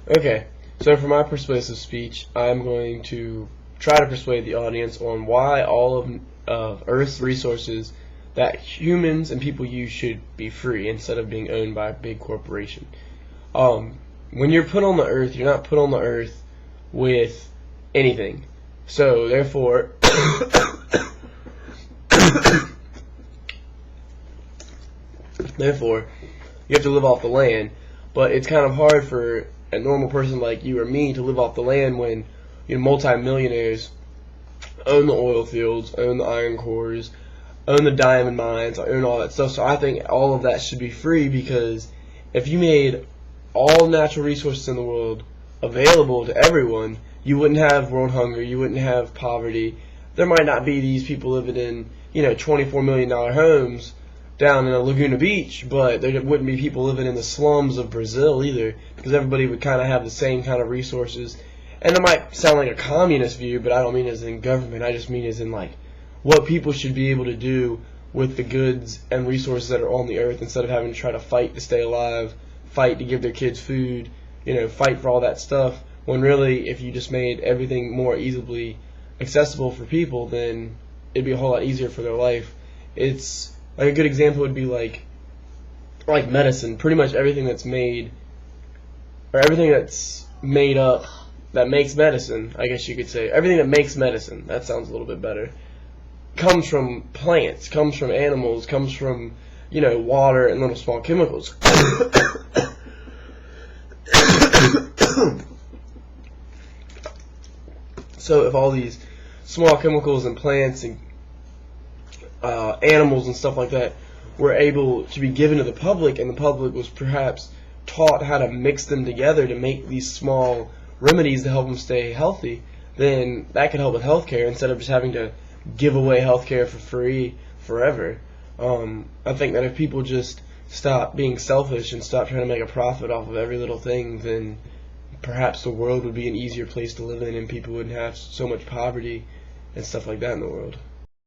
Okay, so for my persuasive speech, I'm going to try to persuade the audience on why all of Earth's resources that humans and people use should be free instead of being owned by a big corporation. When you're put on the Earth, you're not put on the Earth with anything. So, therefore, therefore, you have to live off the land. But it's kind of hard for a normal person like you or me to live off the land when multimillionaires own the oil fields, own the iron cores, own the diamond mines, own all that stuff. So I think all of that should be free, because if you made all natural resources in the world available to everyone, you wouldn't have world hunger, you wouldn't have poverty. There might not be these people living in, $24 million homes down in a Laguna Beach, but there wouldn't be people living in the slums of Brazil either, because everybody would kind of have the same kind of resources. And it might sound like a communist view, but I don't mean as in government, I just mean as in like what people should be able to do with the goods and resources that are on the earth, instead of having to try to fight to stay alive, fight to give their kids food, fight for all that stuff, when really if you just made everything more easily accessible for people, then it'd be a whole lot easier for their life. It's like a good example would be like medicine. Pretty much everything that's made, or everything that's made up that makes medicine, I guess you could say, everything that makes medicine, that sounds a little bit better, comes from plants, comes from animals, comes from, water and little small chemicals. So if all these small chemicals and plants and animals and stuff like that were able to be given to the public, and the public was perhaps taught how to mix them together to make these small remedies to help them stay healthy, then that could help with healthcare instead of just having to give away healthcare for free forever. I think that if people just stop being selfish and stop trying to make a profit off of every little thing, then perhaps the world would be an easier place to live in, and people wouldn't have so much poverty and stuff like that in the world.